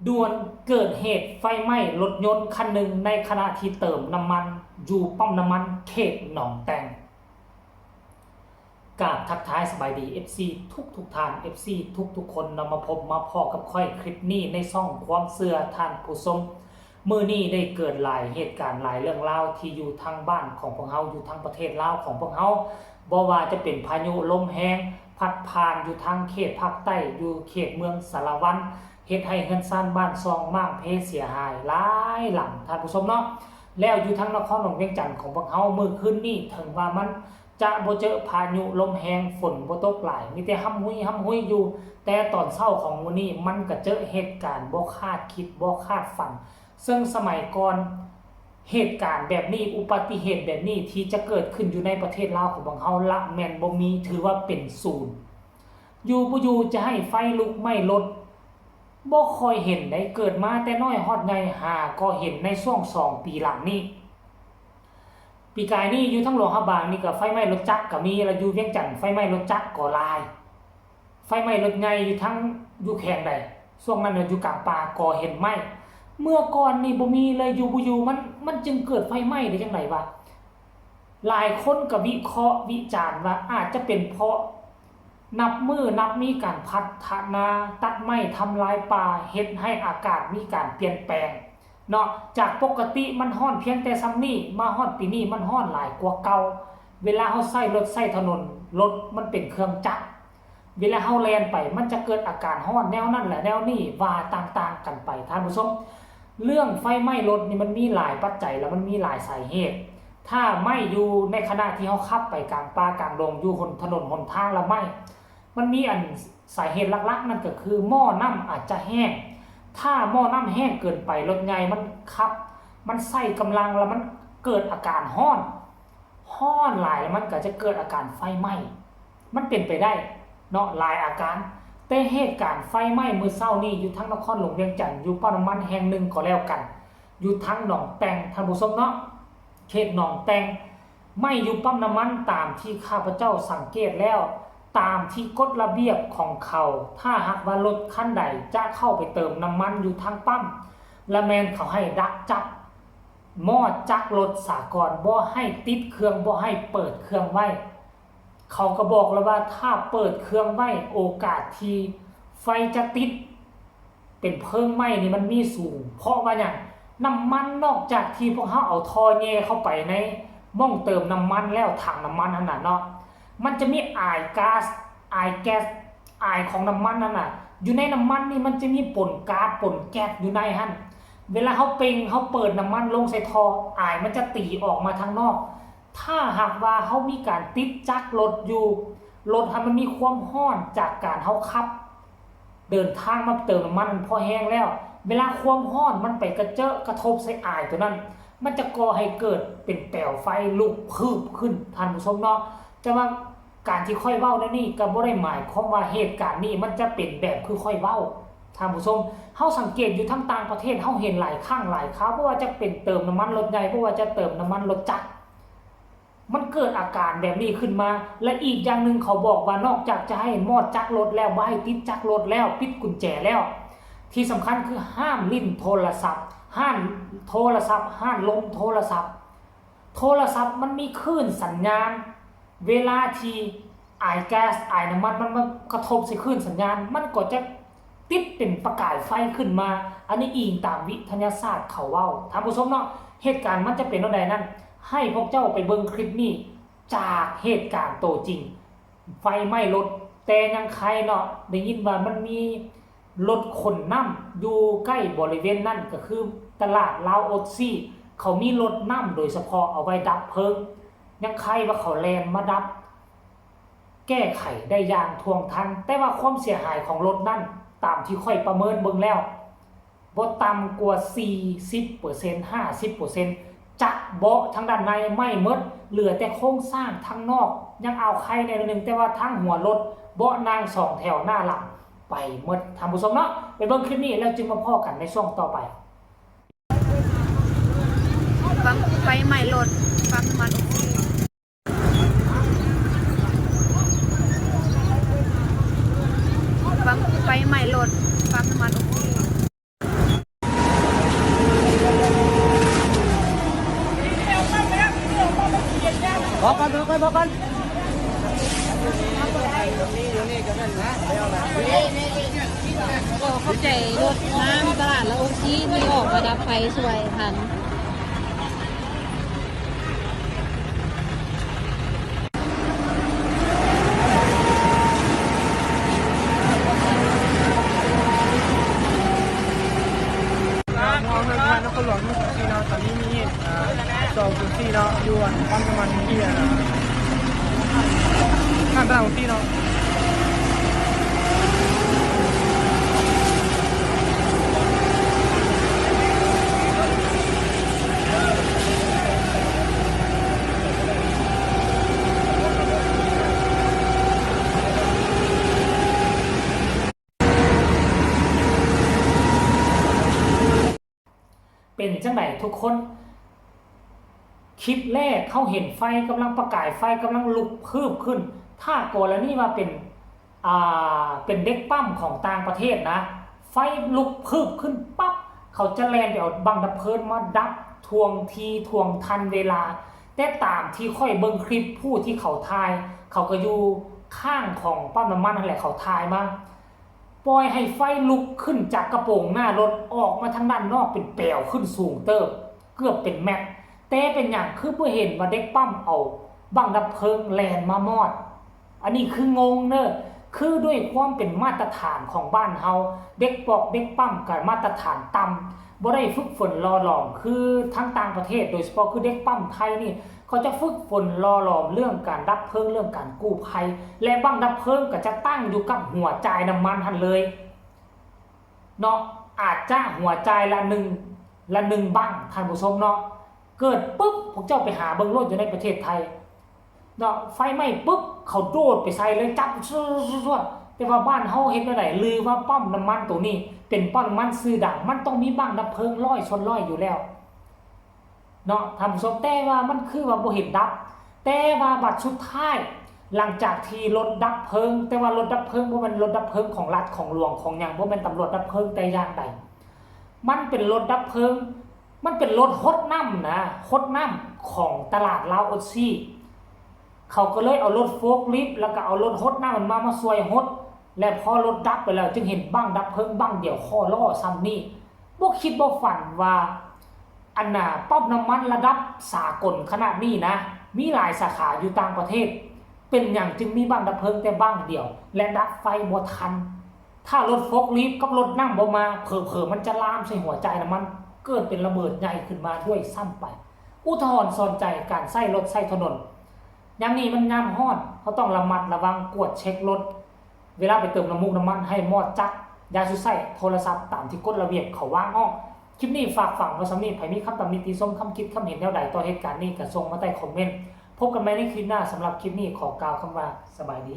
ด่วนเกิดเหตุไฟไหม้รถยนต์คันหนึ่งในขณะที่เติมน้ำมันอยู่ป้อมน้ำมันเขตหนองแตงกราบทักทายสบายดี FC ทุกท่าน FC ทุกคนนำมาพบมาพอกับค่อยคลิปนี้ในช่องความเสื่อท่านผู้ชมมือนี้ได้เกิดหลายเหตุการณ์หลายเรื่องเล่าที่อยู่ทางบ้านของพวกเราอยู่ทางประเทศลาวของพวกเราบ่ว่าจะเป็นพายุลมแรงพัดผ่านอยู่ทางเขตภาคใต้อยู่เขตเมืองสารวัตรเฮ็ดให้เฮือนซ่านบ้านซองมั่งเพเสียหายหลายหลังท่านผู้ชมเนาะแล้วอยู่ทางนครหลวงเวียงจันทน์ของพวกเรามื้อคืนนี้ถึงว่ามันจะบ่เจอพายุลมแรงฝนบ่ตกหลายมีแต่ห้ำหุยอยู่แต่ตอนเช้าของมื้อนี้มันก็เจอเหตุการณ์บ่คาดคิดบ่คาดฝันซึ่งสมัยก่อนเหตุการณ์แบบนี้อุบัติเหตุแบบนี้ที่จะเกิดขึ้นอยู่ในประเทศลาวของพวกเราละแม่นบ่มีถือว่าเป็นศูนย์อยู่บ่อยู่จะให้ไฟลุกไหม้รถบ่ค่อยเห็นได้เกิดมาแต่น้อยฮอดใหญ่หาก็เห็นในช่วง2 ปีหลังนี้ปีกายนี้อยู่ทั้งหลวงพระบางนี่ก็ไฟไหม้รถจักรก็มีแล้วอยู่เวียงจันทน์ไฟไหม้รถจักรก็หลายไฟไหม้รถใหญ่อยู่ทั้งอยู่แขงใดช่วงนั้นอยู่กลางป่าก็เห็นไหม้เมื่อก่อนนี่บ่มีเลยอยู่บ่อยู่มันจึงเกิดไฟไหม้ได้จังไดวะหลายคนก็วิเคราะห์วิจารณ์ว่าอาจจะเป็นเพราะนับมีการพัฒนาตัดไม้ทำลายป่าเฮ็ดให้อากาศมีการเปลี่ยนแปลงเนาะจากปกติมันร้อนเพียงแต่ซ้ำนี้มาฮอดปีนี้มันร้อนหลายกว่าเก่าเวลาเฮาใช้รถใช้ถนนรถมันเป็นเครื่องจักรเวลาเฮาแล่นไปมันจะเกิดอาการร้อนแนวนั้นแหละแนวนี้ว่าต่างๆกันไปท่านผู้ชมเรื่องไฟไหม้รถนี่มันมีหลายปัจจัยแล้วมันมีหลายสาเหตุถ้าไหม้อยู่ในขณะที่เฮาขับไปกลางป่ากลางดงอยู่บนถนนหนทางแล้วไหม้มันมีสาเหตุหลักๆนั่นก็คือหม้อน้ำอาจจะแห้งถ้าหม้อน้ำแห้งเกินไปรถใหญ่มันขับมันใส่กำลังแล้วมันเกิดอาการร้อนหลายแล้วมันก็จะเกิดอาการไฟไหม้มันเป็นไปได้เนาะหลายอาการแต่เหตุการณ์ไฟไหม้มื้อเช้านี้อยู่ทั้งนครหลวงเวียงจันทน์อยู่ปั๊มน้ำมันแห่งหนึ่งก็แล้วกันอยู่ทั้งหนองแตงท่านผู้ชมเนาะเขตหนองแตงไหม้อยู่ปั๊มน้ำมันตามที่ข้าพเจ้าสังเกตแล้วตามที่กฎระเบียบของเขาถ้าหากว่ารถคันใดจะเข้าไปเติมน้ำมันอยู่ทางปั๊มและแมนเขาให้ดักจับหม้อจักรถสากลบ่ให้ติดเครื่องบ่ให้เปิดเครื่องไว้เขาก็บอกแล้วว่าถ้าเปิดเครื่องไว้โอกาสที่ไฟจะติดเป็นเพลิงไหม้นี่มันมีสูงเพราะว่าอย่างน้ำมันนอกจากที่พวกเขาเอาท่อแย่เข้าไปในม่องเติมน้ำมันแล้วถังน้ำมันนั่นน่ะเนาะมันจะมีไอก๊าซไอของน้ำมันนั่นน่ะอยู่ในน้ำมันนี่มันจะมีปนก๊าซปนแก๊สอยู่ในหั่นเวลาเขาเปิดน้ำมันลงใส่ท่อไอมันจะตีออกมาทางนอกถ้าหากว่าเขามีการติดจักรรถอยู่รถมันมีความร้อนจากการเขาขับเดินทางมาเติมน้ำมันพอแห้งแล้วเวลาความร้อนมันไปกระทบใส่ไอตัวนั้นมันจะก่อให้เกิดเป็นแปลวไฟลุกคืบขึ้นท่านผู้ชมเนาะแต่ว่าการที่ค่อยเว้านี่ก็บ่ได้หมายความว่าเหตุการณ์นี้มันจะเป็นแบบคือค่อยเว้าท่านผู้ชมเฮาสังเกตอยู่ทั้งต่างประเทศเฮาเห็นหลายครั้งหลายคราวเพราะว่าจะเป็นเติมน้ำมันรถใหญ่เพราะว่าจะเติมน้ำมันรถจักรมันเกิดอาการแบบนี้ขึ้นมาและอีกอย่างนึงเขาบอกว่านอกจากจะให้มอดจักรรถแล้วบ่ให้ติดจักรรถแล้วปิดกุญแจแล้วที่สำคัญคือห้ามลิ้นโทรศัพท์ห้ามลงโทรศัพท์มันมีคลื่นสัญญาณเวลาที่ไอแก๊สไอน้ำมันมันกระทบใส่คลื่นสัญญาณมันก็จะติดเป็นประกายไฟขึ้นมาอันนี้อิงตามวิทยาศาสตร์เขาเว้าท่านผู้ชมเนาะเหตุการณ์มันจะเป็นอะไรนั้นให้พวกเจ้าไปเบิ่งคลิปนี้จากเหตุการณ์โตจริงไฟไหม้รถแต่ยังใครเนาะได้ยินว่ามันมีรถขนน้ำอยู่ใกล้บริเวณนั้นก็คือตลาดลาวโอซี่เขามีรถน้ำโดยเฉพาะเอาไว้ดับเพลิงยังใครว่าเขาแลนมาดับแก้ไขได้อย่างทวงทันแต่ว่าความเสียหายของรถนั้นตามที่ค่อยประเมินเบิ่งแล้วบ่ต่ำกว่า 40% 50%จะเบาะทางด้านในไม่หมดเหลือแต่โครงสร้างทางนอกยังเอาใครในนึงแต่ว่าทั้งหัวรถเบาะนาง2แถวหน้าหลังไปหมดท่านผู้ชมเนาะไปเบิ่งคลิปนี้แล้วจึงมาพอกันในช่วงต่อไปไฟไหม้รถปั๊มน้ำมันไฟไหม้รถปั๊มน้ำมัน กันพอกันก็เข้าใจรถน้ำตลาดแล้วองค์ที่มีออกมาดับไฟสวยทันนครหลวงที่เนาะตอนนี้มี2.4เนาะอยู่ปั๊มน้ำมันที่ข้างตลาดของที่เนาะเป็นจังไหนทุกคนคลิปแรกเขาเห็นไฟกำลังประกายไฟกำลังลุกเพิ่มขึ้นถ้ากรณีว่าเป็นเด็กปั้มของต่างประเทศนะไฟลุกเพิ่มขึ้นปั๊บเขาจะแลนไปเอาบังดับเพลิงมาดับทวงทีทวงทันเวลาแต่ตามที่ค่อยเบิ่งคลิปผู้ที่เขาทายเขาก็อยู่ข้างของปั๊มน้ำมันนั่นแหละเขาทายมาปล่อยให้ไฟลุกขึ้นจากกระโปรงหน้ารถออกมาทางด้านนอกเป็นเปลวขึ้นสูงเติบเกือบเป็นแมตแต่เป็นอย่างคือเพื่อเห็นว่าเด็กปั้มเอาบังดับเพลิงแลนมามอดอันนี้คืองงเนอะคือด้วยความเป็นมาตรฐานของบ้านเฮาเด็กปอกเด็กปั้มกับมาตรฐานต่ำบ่ได้ฝึกฝนรอหลอมคือทั้งต่างประเทศโดยเฉพาะคือเด็กปั้มไทยนี่เขาจะฝึกฝนรอหลอมเรื่องการดับเพลิงเรื่องการกู้ภัยและบังดับเพลิงก็จะตั้งอยู่กับหัวจ่ายน้ำมันหันเลยเนาะอาจจะหัวใจละหนึ่งบังท่านผู้ชมเนาะเกิดปุ๊บพวกเจ้าไปหาเบิ่งรถอยู่ในประเทศไทยเนาะไฟไหม้ปุ๊บเขาโดดไปใส่เลยจับแต่ว่าบ้านเฮาเฮ็ดจังได๋ลือว่าป้อมน้ำมันตัวนี้เป็นป้อมน้ำมันชื่อดังมันต้องมีบังดับเพลิงร้อยชนร้อยอยู่แล้วเนาะท่านผู้ชมแต่ว่ามันคือว่าบ่เห็นดับแต่ว่าบัดสุดท้ายหลังจากที่รถดับเพลิงแต่ว่ารถดับเพลิงบ่แม่นรถดับเพลิงของรัฐของหลวงของหยังบ่แม่นตำรวจดับเพลิงแต่อย่างใดมันเป็นรถดับเพลิงมันเป็นรถฮดน้ำนะฮดน้ำของตลาดลาวออซี่เขาก็เลยเอารถโฟล์คลิฟต์แล้วก็เอารถฮดน้ำมันมาช่วยฮดและพอรถดับไปแล้วจึงเห็นบั้งดับเพลิงบั้งเดี่ยวข้อล้อซ้ำนี่บ่คิดบ่ฝันว่าอันน่ะป้อมน้ำมันระดับสากลขนาดนี้นะมีหลายสาขาอยู่ต่างประเทศเป็นอย่างจึงมีบั้งดับเพลิงแต่บั้งเดียวและดับไฟบ่ทันถ้ารถโฟล์คลิฟต์กับรถนั่งบ่มาเผลอๆมันจะลามใส่หัวใจน้ำมันเกิดเป็นระเบิดใหญ่ขึ้นมาด้วยซ้ำไปอุทาหรณ์สอนใจการใช้รถใช้ถนนยามนี้มันยามฮ้อนเขาต้องระมัดระวังกวดเช็ครถเวลาไปเติมน้ำมันให้มอดจักยาสุใส่โทรศัพท์ตามที่กฎระเบียบเขาว่างอ้อคลิปนี้ฝากฝังไว้สำนี้ใครมีคำตำหนิติชมคำคิดคำเห็นแนวใดต่อเหตุการณ์นี้ก็ส่งมาใต้คอมเมนต์พบกันใหม่ในคลิปหน้าสำหรับคลิปนี้ขอกล่าวคำว่าสบายดี